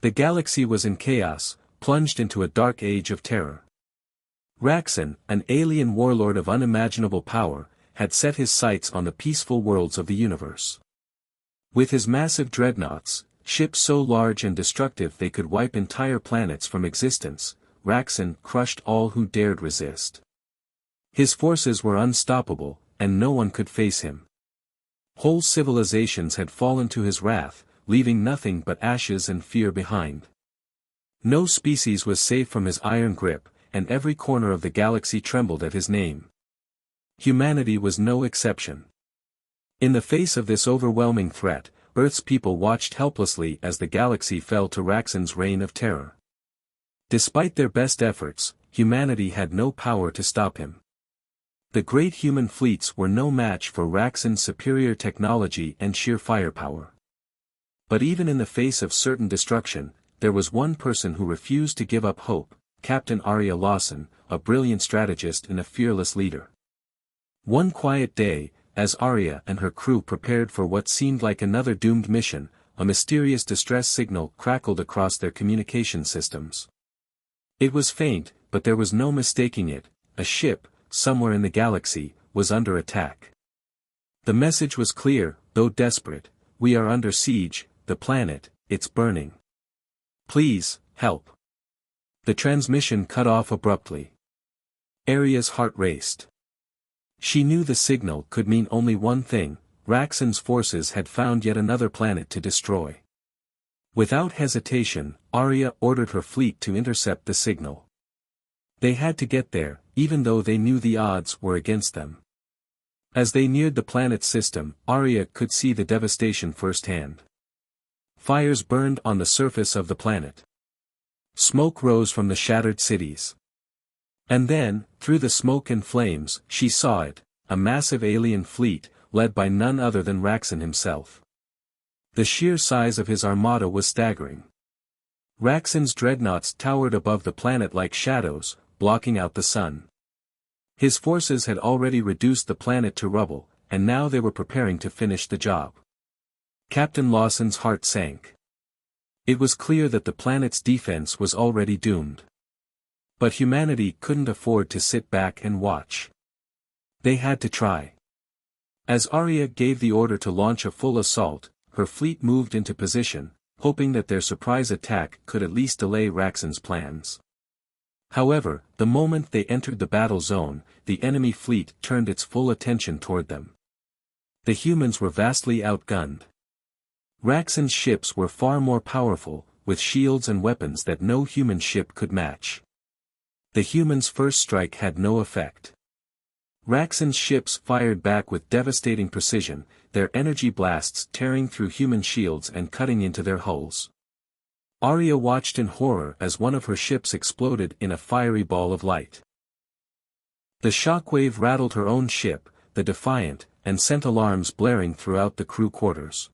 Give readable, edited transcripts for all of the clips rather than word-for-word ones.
The galaxy was in chaos, plunged into a dark age of terror. Raxon, an alien warlord of unimaginable power, had set his sights on the peaceful worlds of the universe. With his massive dreadnoughts, ships so large and destructive they could wipe entire planets from existence, Raxon crushed all who dared resist. His forces were unstoppable, and no one could face him. Whole civilizations had fallen to his wrath, leaving nothing but ashes and fear behind. No species was safe from his iron grip, and every corner of the galaxy trembled at his name. Humanity was no exception. In the face of this overwhelming threat, Earth's people watched helplessly as the galaxy fell to Raxon's reign of terror. Despite their best efforts, humanity had no power to stop him. The great human fleets were no match for Raxon's superior technology and sheer firepower. But even in the face of certain destruction, there was one person who refused to give up hope, Captain Arya Lawson, a brilliant strategist and a fearless leader. One quiet day, as Arya and her crew prepared for what seemed like another doomed mission, a mysterious distress signal crackled across their communication systems. It was faint, but there was no mistaking it. A ship, somewhere in the galaxy, was under attack. The message was clear, though desperate: "We are under siege, the planet, it's burning. Please, help." The transmission cut off abruptly. Arya's heart raced. She knew the signal could mean only one thing: Raxon's forces had found yet another planet to destroy. Without hesitation, Arya ordered her fleet to intercept the signal. They had to get there, even though they knew the odds were against them. As they neared the planet's system, Arya could see the devastation firsthand. Fires burned on the surface of the planet. Smoke rose from the shattered cities. And then, through the smoke and flames, she saw it, a massive alien fleet, led by none other than Raxon himself. The sheer size of his armada was staggering. Raxon's dreadnoughts towered above the planet like shadows, blocking out the sun. His forces had already reduced the planet to rubble, and now they were preparing to finish the job. Captain Lawson's heart sank. It was clear that the planet's defense was already doomed. But humanity couldn't afford to sit back and watch. They had to try. As Arya gave the order to launch a full assault, her fleet moved into position, hoping that their surprise attack could at least delay Raxon's plans. However, the moment they entered the battle zone, the enemy fleet turned its full attention toward them. The humans were vastly outgunned. Raxon's ships were far more powerful, with shields and weapons that no human ship could match. The humans' first strike had no effect. Raxon's ships fired back with devastating precision, their energy blasts tearing through human shields and cutting into their hulls. Arya watched in horror as one of her ships exploded in a fiery ball of light. The shockwave rattled her own ship, the Defiant, and sent alarms blaring throughout the crew quarters.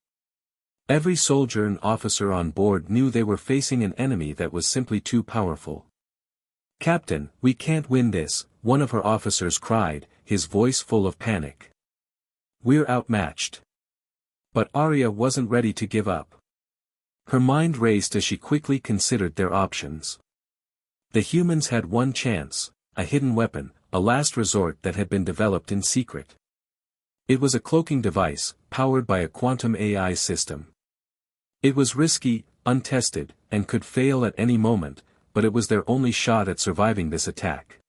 Every soldier and officer on board knew they were facing an enemy that was simply too powerful. "Captain, we can't win this," one of her officers cried, his voice full of panic. "We're outmatched." But Arya wasn't ready to give up. Her mind raced as she quickly considered their options. The humans had one chance, a hidden weapon, a last resort that had been developed in secret. It was a cloaking device, powered by a quantum AI system. It was risky, untested, and could fail at any moment, but it was their only shot at surviving this attack.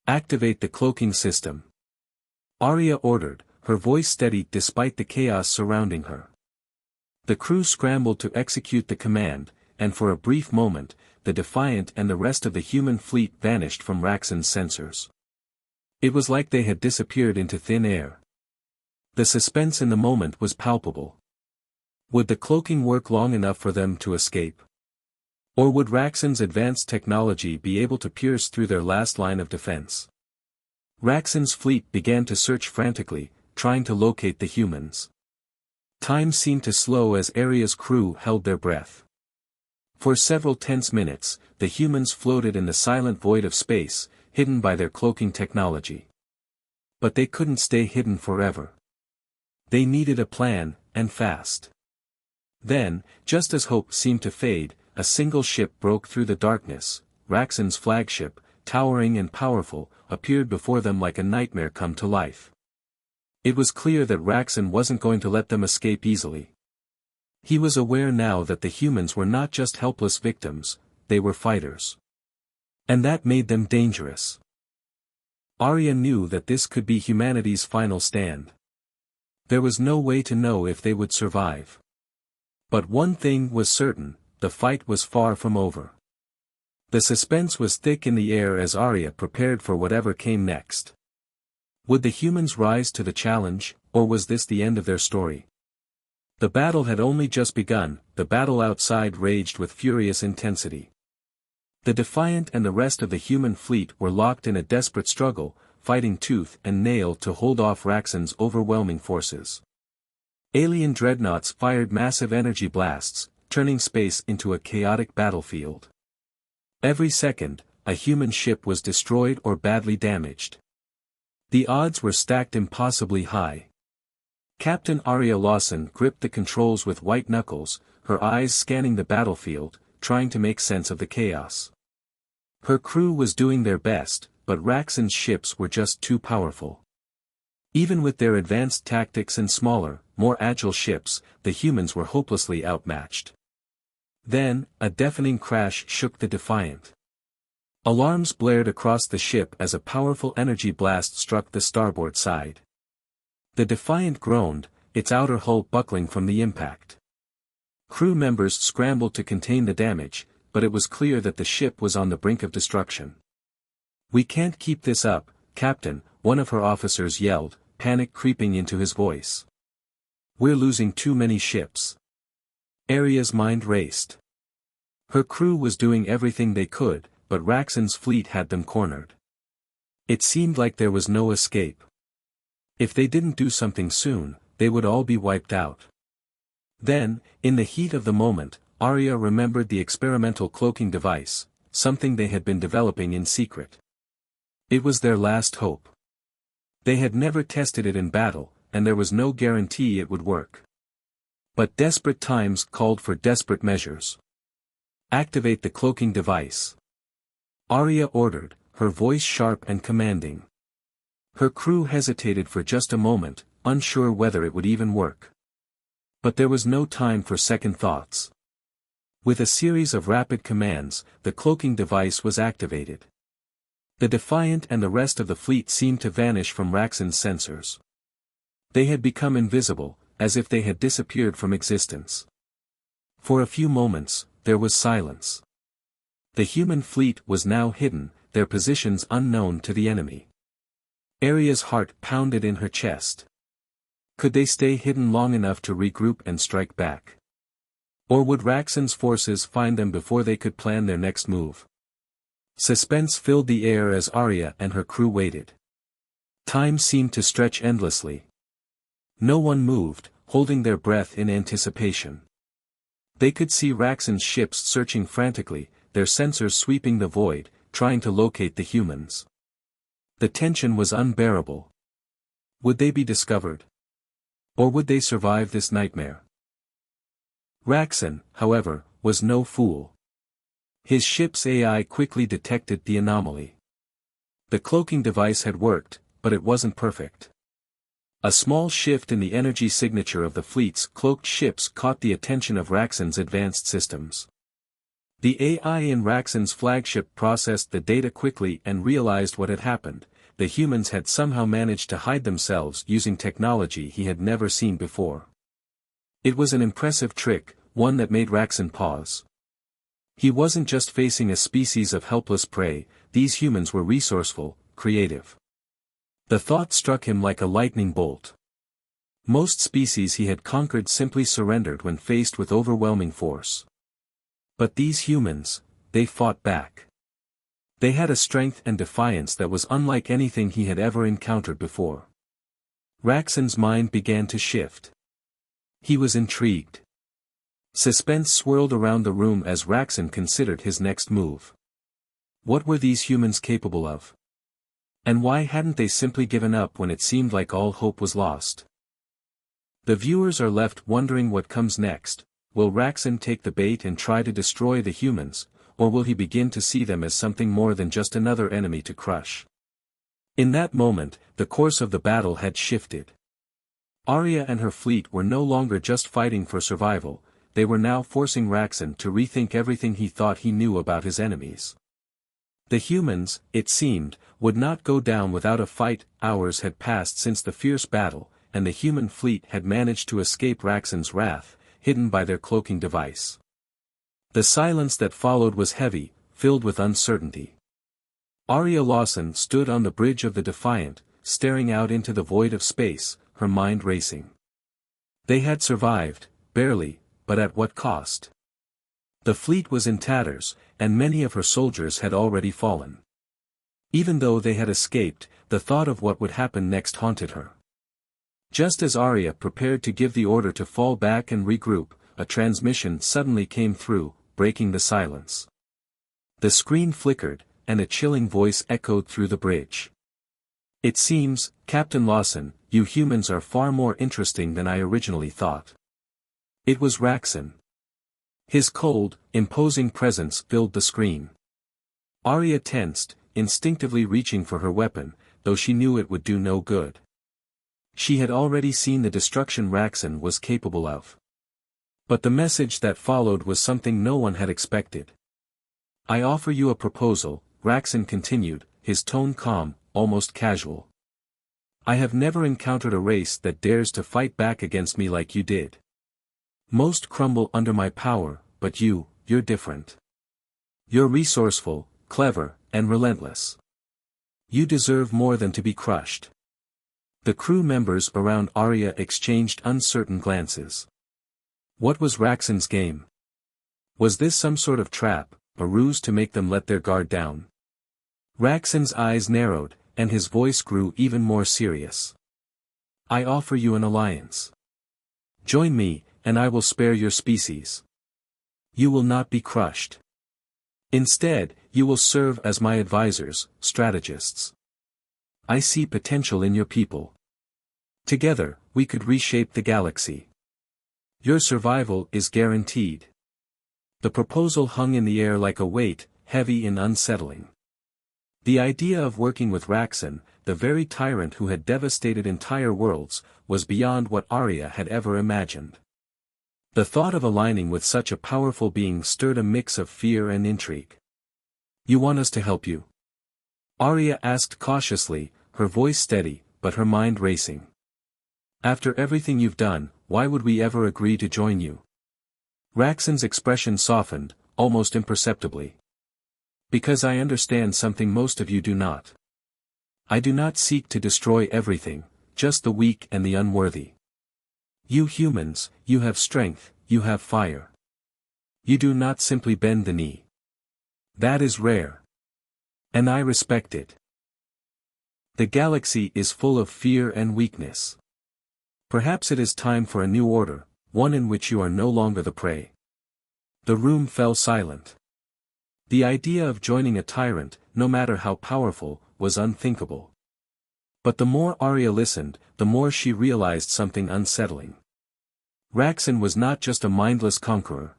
"Activate the cloaking system," Arya ordered, her voice steady despite the chaos surrounding her. The crew scrambled to execute the command, and for a brief moment, the Defiant and the rest of the human fleet vanished from Raxon's sensors. It was like they had disappeared into thin air. The suspense in the moment was palpable. Would the cloaking work long enough for them to escape? Or would Raxon's advanced technology be able to pierce through their last line of defense? Raxon's fleet began to search frantically, trying to locate the humans. Time seemed to slow as Arya's crew held their breath. For several tense minutes, the humans floated in the silent void of space, hidden by their cloaking technology. But they couldn't stay hidden forever. They needed a plan, and fast. Then, just as hope seemed to fade, a single ship broke through the darkness. Raxon's flagship, towering and powerful, appeared before them like a nightmare come to life. It was clear that Raxon wasn't going to let them escape easily. He was aware now that the humans were not just helpless victims, they were fighters. And that made them dangerous. Arya knew that this could be humanity's final stand. There was no way to know if they would survive. But one thing was certain, the fight was far from over. The suspense was thick in the air as Arya prepared for whatever came next. Would the humans rise to the challenge, or was this the end of their story? The battle had only just begun. The battle outside raged with furious intensity. The Defiant and the rest of the human fleet were locked in a desperate struggle, fighting tooth and nail to hold off Raxon's overwhelming forces. Alien dreadnoughts fired massive energy blasts, turning space into a chaotic battlefield. Every second, a human ship was destroyed or badly damaged. The odds were stacked impossibly high. Captain Arya Lawson gripped the controls with white knuckles, her eyes scanning the battlefield, trying to make sense of the chaos. Her crew was doing their best, but Raxon's ships were just too powerful. Even with their advanced tactics and smaller, more agile ships, the humans were hopelessly outmatched. Then, a deafening crash shook the Defiant. Alarms blared across the ship as a powerful energy blast struck the starboard side. The Defiant groaned, its outer hull buckling from the impact. Crew members scrambled to contain the damage, but it was clear that the ship was on the brink of destruction. "We can't keep this up, Captain," one of her officers yelled, panic creeping into his voice. "We're losing too many ships." Arya's mind raced. Her crew was doing everything they could, but Raxon's fleet had them cornered. It seemed like there was no escape. If they didn't do something soon, they would all be wiped out. Then, in the heat of the moment, Arya remembered the experimental cloaking device, something they had been developing in secret. It was their last hope. They had never tested it in battle, and there was no guarantee it would work. But desperate times called for desperate measures. "Activate the cloaking device," Arya ordered, her voice sharp and commanding. Her crew hesitated for just a moment, unsure whether it would even work. But there was no time for second thoughts. With a series of rapid commands, the cloaking device was activated. The Defiant and the rest of the fleet seemed to vanish from Raxon's sensors. They had become invisible, as if they had disappeared from existence. For a few moments, there was silence. The human fleet was now hidden, their positions unknown to the enemy. Arya's heart pounded in her chest. Could they stay hidden long enough to regroup and strike back? Or would Raxon's forces find them before they could plan their next move? Suspense filled the air as Arya and her crew waited. Time seemed to stretch endlessly. No one moved, holding their breath in anticipation. They could see Raxon's ships searching frantically, their sensors sweeping the void, trying to locate the humans. The tension was unbearable. Would they be discovered? Or would they survive this nightmare? Raxon, however, was no fool. His ship's AI quickly detected the anomaly. The cloaking device had worked, but it wasn't perfect. A small shift in the energy signature of the fleet's cloaked ships caught the attention of Raxon's advanced systems. The AI in Raxon's flagship processed the data quickly and realized what had happened. The humans had somehow managed to hide themselves using technology he had never seen before. It was an impressive trick, one that made Raxon pause. He wasn't just facing a species of helpless prey, these humans were resourceful, creative. The thought struck him like a lightning bolt. Most species he had conquered simply surrendered when faced with overwhelming force. But these humans, they fought back. They had a strength and defiance that was unlike anything he had ever encountered before. Raxon's mind began to shift. He was intrigued. Suspense swirled around the room as Raxon considered his next move. What were these humans capable of? And why hadn't they simply given up when it seemed like all hope was lost? The viewers are left wondering what comes next. will Raxon take the bait and try to destroy the humans, or will he begin to see them as something more than just another enemy to crush? In that moment, the course of the battle had shifted. Arya and her fleet were no longer just fighting for survival, they were now forcing Raxon to rethink everything he thought he knew about his enemies. The humans, it seemed, would not go down without a fight. Hours had passed since the fierce battle, and the human fleet had managed to escape Raxon's wrath, hidden by their cloaking device. The silence that followed was heavy, filled with uncertainty. Arya Lawson stood on the bridge of the Defiant, staring out into the void of space, her mind racing. They had survived, barely, but at what cost? The fleet was in tatters, and many of her soldiers had already fallen. Even though they had escaped, the thought of what would happen next haunted her. Just as Arya prepared to give the order to fall back and regroup, a transmission suddenly came through, breaking the silence. The screen flickered, and a chilling voice echoed through the bridge. "It seems, Captain Lawson, you humans are far more interesting than I originally thought." It was Raxon. His cold, imposing presence filled the screen. Arya tensed, instinctively reaching for her weapon, though she knew it would do no good. She had already seen the destruction Raxon was capable of. But the message that followed was something no one had expected. "I offer you a proposal," Raxon continued, his tone calm, almost casual. "I have never encountered a race that dares to fight back against me like you did. Most crumble under my power, but you're different. You're resourceful, clever, and relentless. You deserve more than to be crushed." The crew members around Arya exchanged uncertain glances. What was Raxon's game? Was this some sort of trap, a ruse to make them let their guard down? Raxon's eyes narrowed, and his voice grew even more serious. "I offer you an alliance. Join me, and I will spare your species. You will not be crushed. Instead, you will serve as my advisors, strategists. I see potential in your people. Together, we could reshape the galaxy. Your survival is guaranteed." The proposal hung in the air like a weight, heavy and unsettling. The idea of working with Raxon, the very tyrant who had devastated entire worlds, was beyond what Arya had ever imagined. The thought of aligning with such a powerful being stirred a mix of fear and intrigue. "You want us to help you?" Arya asked cautiously, her voice steady, but her mind racing. "After everything you've done, why would we ever agree to join you?" Raxon's expression softened, almost imperceptibly. "Because I understand something most of you do not. I do not seek to destroy everything, just the weak and the unworthy. You humans, you have strength, you have fire. You do not simply bend the knee. That is rare. And I respect it. The galaxy is full of fear and weakness. Perhaps it is time for a new order, one in which you are no longer the prey." The room fell silent. The idea of joining a tyrant, no matter how powerful, was unthinkable. But the more Arya listened, the more she realized something unsettling. Raxon was not just a mindless conqueror.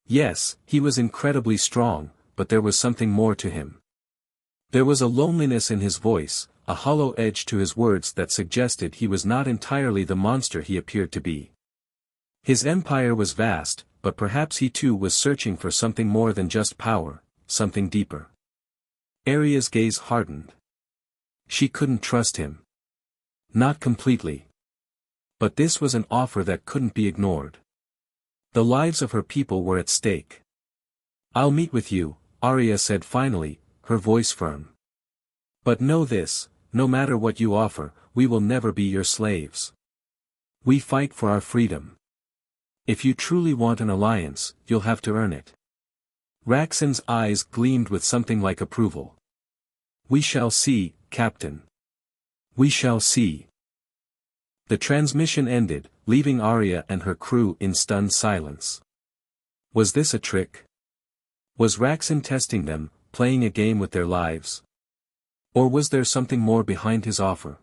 Yes, he was incredibly strong, but there was something more to him. There was a loneliness in his voice, a hollow edge to his words that suggested he was not entirely the monster he appeared to be. His empire was vast, but perhaps he too was searching for something more than just power, something deeper. Arya's gaze hardened. She couldn't trust him. Not completely. But this was an offer that couldn't be ignored. The lives of her people were at stake. "I'll meet with you," Arya said finally, her voice firm. "But know this, no matter what you offer, we will never be your slaves. We fight for our freedom. If you truly want an alliance, you'll have to earn it." Raxon's eyes gleamed with something like approval. "We shall see, Captain. We shall see." The transmission ended, leaving Arya and her crew in stunned silence. Was this a trick? Was Raxon testing them, playing a game with their lives? Or was there something more behind his offer?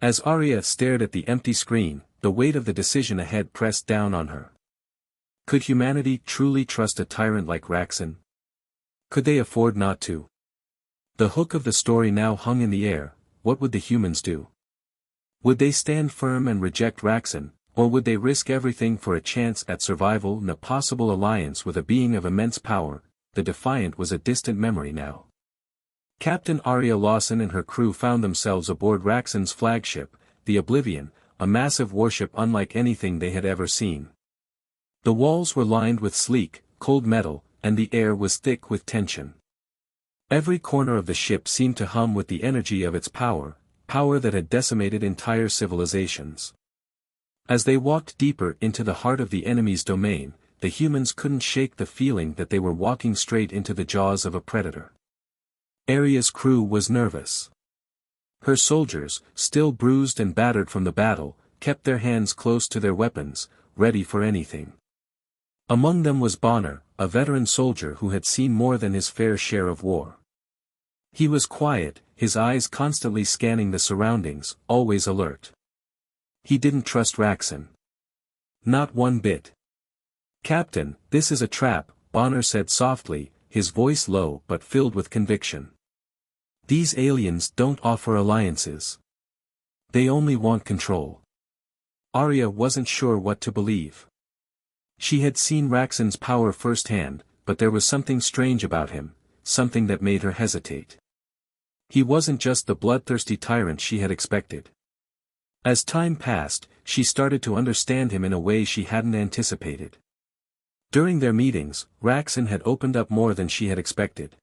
As Arya stared at the empty screen, the weight of the decision ahead pressed down on her. Could humanity truly trust a tyrant like Raxen? Could they afford not to? The hook of the story now hung in the air. What would the humans do? Would they stand firm and reject Raxen, or would they risk everything for a chance at survival and a possible alliance with a being of immense power? The Defiant was a distant memory now. Captain Arya Lawson and her crew found themselves aboard Raxen's flagship, the Oblivion, a massive warship unlike anything they had ever seen. The walls were lined with sleek, cold metal, and the air was thick with tension. Every corner of the ship seemed to hum with the energy of its power that had decimated entire civilizations. As they walked deeper into the heart of the enemy's domain, the humans couldn't shake the feeling that they were walking straight into the jaws of a predator. Arya's crew was nervous. Her soldiers, still bruised and battered from the battle, kept their hands close to their weapons, ready for anything. Among them was Bonner, a veteran soldier who had seen more than his fair share of war. He was quiet, his eyes constantly scanning the surroundings, always alert. He didn't trust Raxen. Not one bit. "Captain, this is a trap," Bonner said softly, his voice low but filled with conviction. "These aliens don't offer alliances. They only want control." Arya wasn't sure what to believe. She had seen Raxen's power firsthand, but there was something strange about him, something that made her hesitate. He wasn't just the bloodthirsty tyrant she had expected. As time passed, she started to understand him in a way she hadn't anticipated. During their meetings, Raxen had opened up more than she had expected.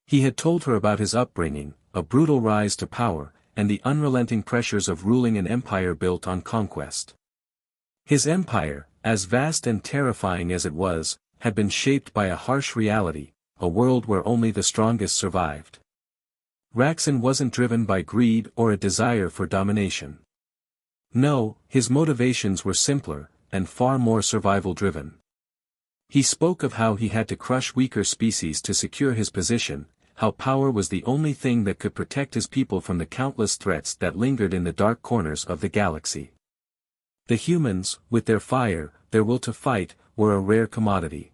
He had told her about his upbringing, a brutal rise to power, and the unrelenting pressures of ruling an empire built on conquest. His empire, as vast and terrifying as it was, had been shaped by a harsh reality, a world where only the strongest survived. Raxen wasn't driven by greed or a desire for domination. No, his motivations were simpler, and far more survival-driven. He spoke of how he had to crush weaker species to secure his position, how power was the only thing that could protect his people from the countless threats that lingered in the dark corners of the galaxy. The humans, with their fire, their will to fight, were a rare commodity.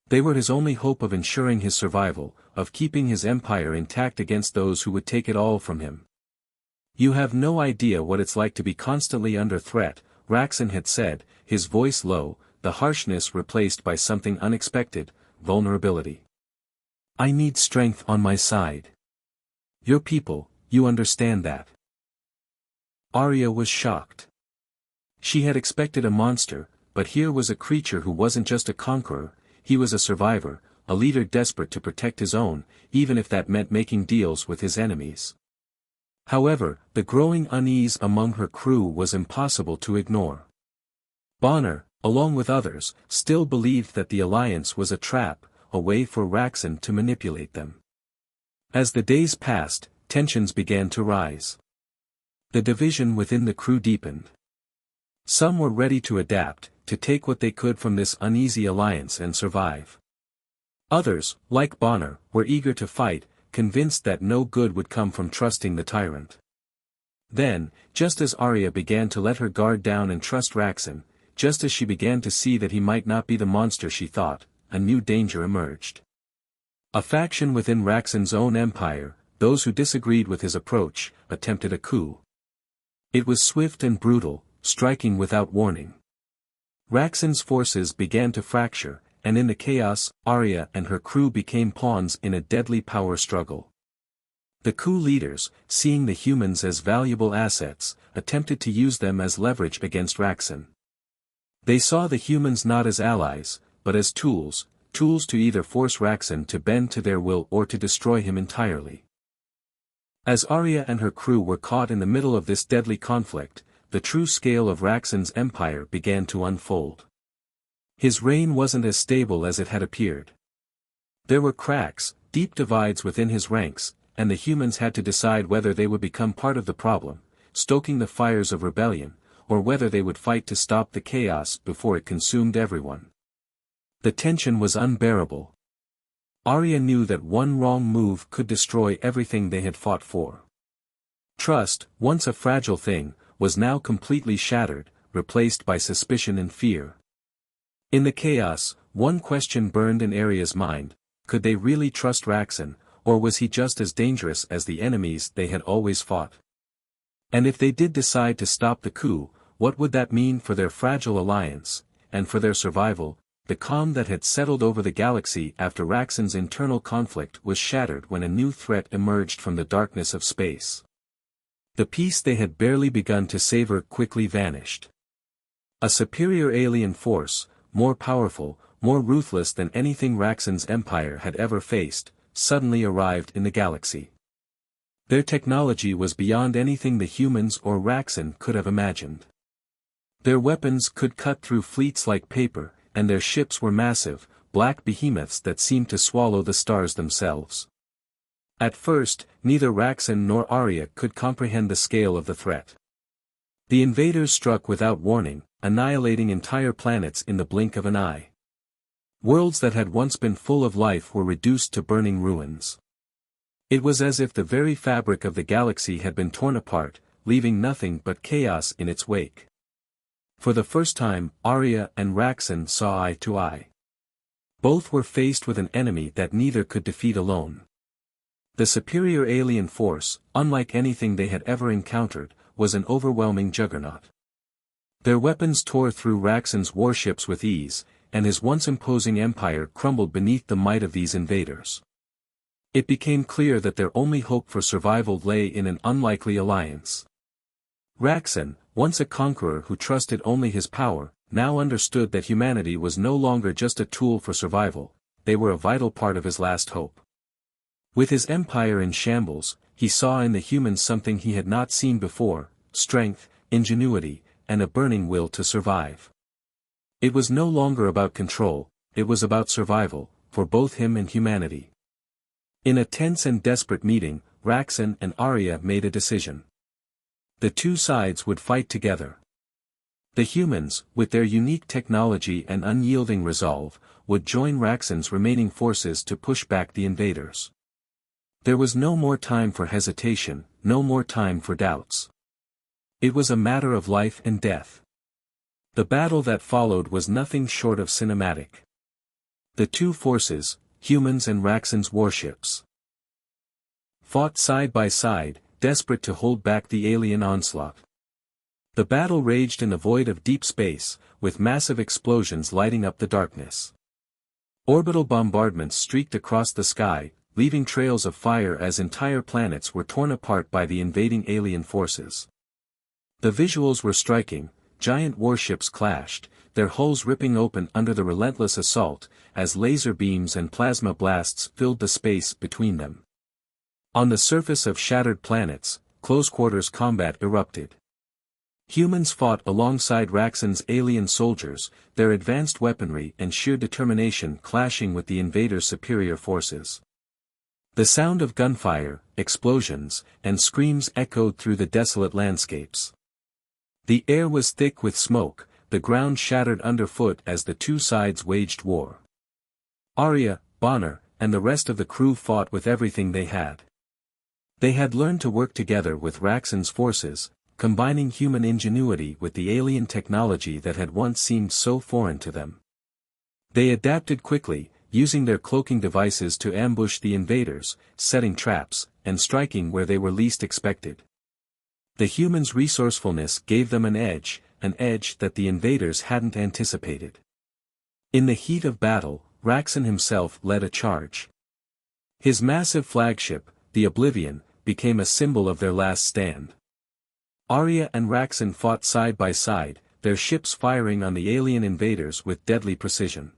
They were his only hope of ensuring his survival, of keeping his empire intact against those who would take it all from him. "You have no idea what it's like to be constantly under threat," Raxen had said, his voice low, the harshness replaced by something unexpected, vulnerability. "I need strength on my side. Your people, you understand that." Arya was shocked. She had expected a monster, but here was a creature who wasn't just a conqueror, he was a survivor, a leader desperate to protect his own, even if that meant making deals with his enemies. However, the growing unease among her crew was impossible to ignore. Bonner, along with others, still believed that the alliance was a trap, a way for Raxen to manipulate them. As the days passed, tensions began to rise. The division within the crew deepened. Some were ready to adapt, to take what they could from this uneasy alliance and survive. Others, like Bonner, were eager to fight, convinced that no good would come from trusting the tyrant. Then, just as Arya began to let her guard down and trust Raxen, just as she began to see that he might not be the monster she thought, a new danger emerged. A faction within Raxen's own empire, those who disagreed with his approach, attempted a coup. It was swift and brutal, striking without warning. Raxen's forces began to fracture, and in the chaos, Arya and her crew became pawns in a deadly power struggle. The coup leaders, seeing the humans as valuable assets, attempted to use them as leverage against Raxen. They saw the humans not as allies, but as tools to either force Raxen to bend to their will or to destroy him entirely. As Arya and her crew were caught in the middle of this deadly conflict, the true scale of Raxen's empire began to unfold. His reign wasn't as stable as it had appeared. There were cracks, deep divides within his ranks, and the humans had to decide whether they would become part of the problem, stoking the fires of rebellion, or whether they would fight to stop the chaos before it consumed everyone. The tension was unbearable. Arya knew that one wrong move could destroy everything they had fought for. Trust, once a fragile thing, was now completely shattered, replaced by suspicion and fear. In the chaos, one question burned in Arya's mind: could they really trust Raxon, or was he just as dangerous as the enemies they had always fought? And if they did decide to stop the coup, what would that mean for their fragile alliance, and for their survival? The calm that had settled over the galaxy after Raxon's internal conflict was shattered when a new threat emerged from the darkness of space. The peace they had barely begun to savor quickly vanished. A superior alien force, more powerful, more ruthless than anything Raxon's empire had ever faced, suddenly arrived in the galaxy. Their technology was beyond anything the humans or Raxon could have imagined. Their weapons could cut through fleets like paper, and their ships were massive, black behemoths that seemed to swallow the stars themselves. At first, neither Raxon nor Arya could comprehend the scale of the threat. The invaders struck without warning, annihilating entire planets in the blink of an eye. Worlds that had once been full of life were reduced to burning ruins. It was as if the very fabric of the galaxy had been torn apart, leaving nothing but chaos in its wake. For the first time, Arya and Raxon saw eye to eye. Both were faced with an enemy that neither could defeat alone. The superior alien force, unlike anything they had ever encountered, was an overwhelming juggernaut. Their weapons tore through Raxon's warships with ease, and his once imposing empire crumbled beneath the might of these invaders. It became clear that their only hope for survival lay in an unlikely alliance. Raxon, once a conqueror who trusted only his power, now understood that humanity was no longer just a tool for survival, they were a vital part of his last hope. With his empire in shambles, he saw in the humans something he had not seen before: strength, ingenuity, and a burning will to survive. It was no longer about control, it was about survival, for both him and humanity. In a tense and desperate meeting, Raxon and Arya made a decision. The two sides would fight together. The humans, with their unique technology and unyielding resolve, would join Raxon's remaining forces to push back the invaders. There was no more time for hesitation, no more time for doubts. It was a matter of life and death. The battle that followed was nothing short of cinematic. The two forces, humans and Raxon's warships, fought side by side, desperate to hold back the alien onslaught. The battle raged in the void of deep space, with massive explosions lighting up the darkness. Orbital bombardments streaked across the sky, leaving trails of fire as entire planets were torn apart by the invading alien forces. The visuals were striking: giant warships clashed, their hulls ripping open under the relentless assault, as laser beams and plasma blasts filled the space between them. On the surface of shattered planets, close-quarters combat erupted. Humans fought alongside Raxon's alien soldiers, their advanced weaponry and sheer determination clashing with the invaders' superior forces. The sound of gunfire, explosions, and screams echoed through the desolate landscapes. The air was thick with smoke, the ground shattered underfoot as the two sides waged war. Arya, Bonner, and the rest of the crew fought with everything they had. They had learned to work together with Raxon's forces, combining human ingenuity with the alien technology that had once seemed so foreign to them. They adapted quickly, using their cloaking devices to ambush the invaders, setting traps, and striking where they were least expected. The humans' resourcefulness gave them an edge that the invaders hadn't anticipated. In the heat of battle, Raxon himself led a charge. His massive flagship, the Oblivion, became a symbol of their last stand. Arya and Raxon fought side by side, their ships firing on the alien invaders with deadly precision.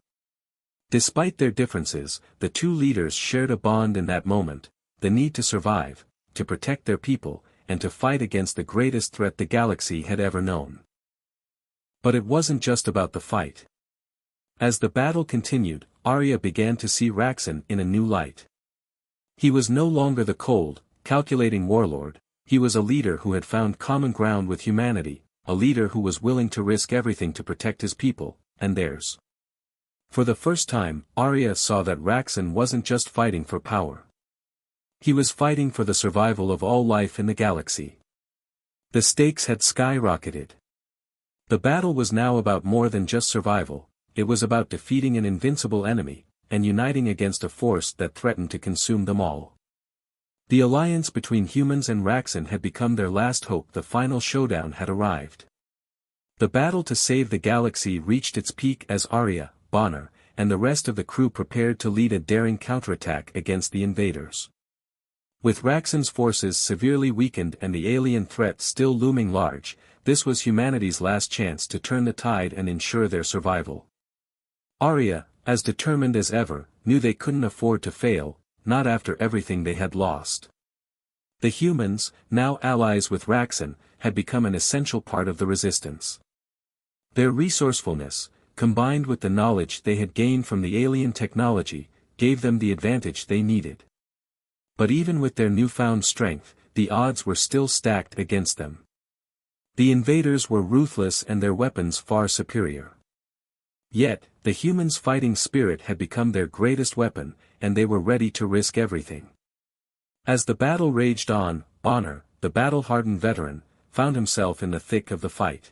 Despite their differences, the two leaders shared a bond in that moment: the need to survive, to protect their people, and to fight against the greatest threat the galaxy had ever known. But it wasn't just about the fight. As the battle continued, Arya began to see Raxon in a new light. He was no longer the cold, calculating warlord, he was a leader who had found common ground with humanity, a leader who was willing to risk everything to protect his people, and theirs. For the first time, Arya saw that Raxon wasn't just fighting for power. He was fighting for the survival of all life in the galaxy. The stakes had skyrocketed. The battle was now about more than just survival, it was about defeating an invincible enemy, and uniting against a force that threatened to consume them all. The alliance between humans and Raxen had become their last hope. The final showdown had arrived. The battle to save the galaxy reached its peak as Arya, Bonner, and the rest of the crew prepared to lead a daring counterattack against the invaders. With Raxen's forces severely weakened and the alien threat still looming large, this was humanity's last chance to turn the tide and ensure their survival. Arya, as determined as ever, knew they couldn't afford to fail, not after everything they had lost. The humans, now allies with Raxen, had become an essential part of the resistance. Their resourcefulness, combined with the knowledge they had gained from the alien technology, gave them the advantage they needed. But even with their newfound strength, the odds were still stacked against them. The invaders were ruthless and their weapons far superior. Yet, the humans' fighting spirit had become their greatest weapon, and they were ready to risk everything. As the battle raged on, Bonner, the battle-hardened veteran, found himself in the thick of the fight.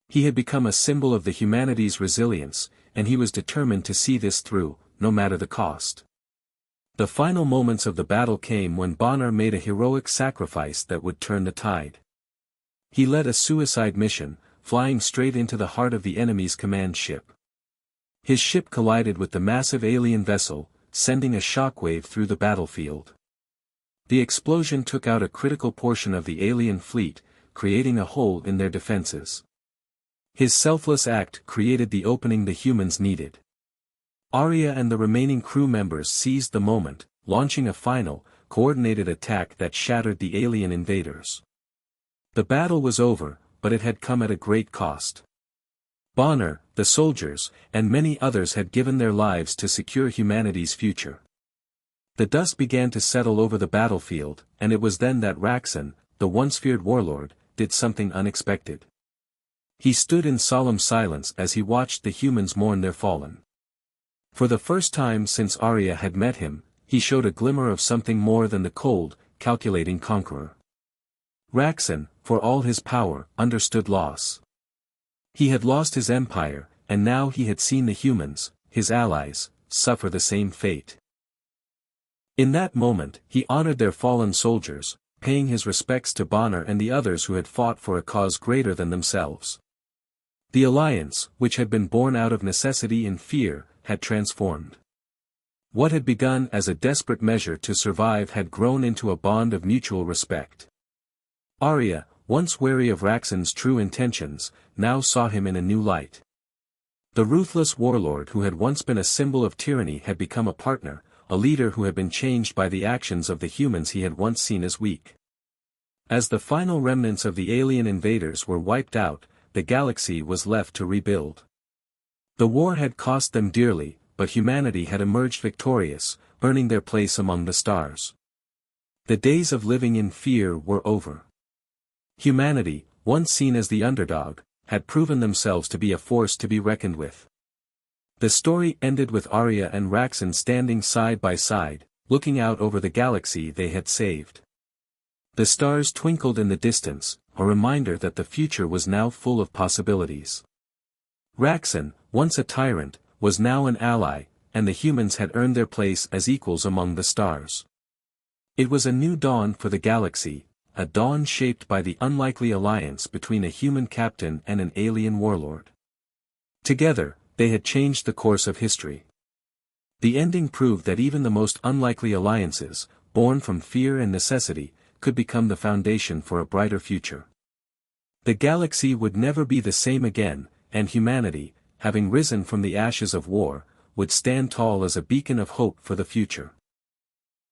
He had become a symbol of the humanity's resilience, and he was determined to see this through, no matter the cost. The final moments of the battle came when Bonner made a heroic sacrifice that would turn the tide. He led a suicide mission, flying straight into the heart of the enemy's command ship. His ship collided with the massive alien vessel, sending a shockwave through the battlefield. The explosion took out a critical portion of the alien fleet, creating a hole in their defenses. His selfless act created the opening the humans needed. Arya and the remaining crew members seized the moment, launching a final, coordinated attack that shattered the alien invaders. The battle was over, but it had come at a great cost. Bonner, the soldiers, and many others had given their lives to secure humanity's future. The dust began to settle over the battlefield, and it was then that Raxen, the once feared warlord, did something unexpected. He stood in solemn silence as he watched the humans mourn their fallen. For the first time since Arya had met him, he showed a glimmer of something more than the cold, calculating conqueror. Raxen, for all his power, understood loss. He had lost his empire, and now he had seen the humans, his allies, suffer the same fate. In that moment, he honored their fallen soldiers, paying his respects to Bonner and the others who had fought for a cause greater than themselves. The alliance, which had been born out of necessity and fear, had transformed. What had begun as a desperate measure to survive had grown into a bond of mutual respect. Arya, once wary of Raxen's true intentions, now saw him in a new light. The ruthless warlord who had once been a symbol of tyranny had become a partner, a leader who had been changed by the actions of the humans he had once seen as weak. As the final remnants of the alien invaders were wiped out, the galaxy was left to rebuild. The war had cost them dearly, but humanity had emerged victorious, earning their place among the stars. The days of living in fear were over. Humanity, once seen as the underdog, had proven themselves to be a force to be reckoned with. The story ended with Arya and Raxen standing side by side, looking out over the galaxy they had saved. The stars twinkled in the distance, a reminder that the future was now full of possibilities. Raxen, once a tyrant, was now an ally, and the humans had earned their place as equals among the stars. It was a new dawn for the galaxy, a dawn shaped by the unlikely alliance between a human captain and an alien warlord. Together, they had changed the course of history. The ending proved that even the most unlikely alliances, born from fear and necessity, could become the foundation for a brighter future. The galaxy would never be the same again, and humanity, having risen from the ashes of war, would stand tall as a beacon of hope for the future.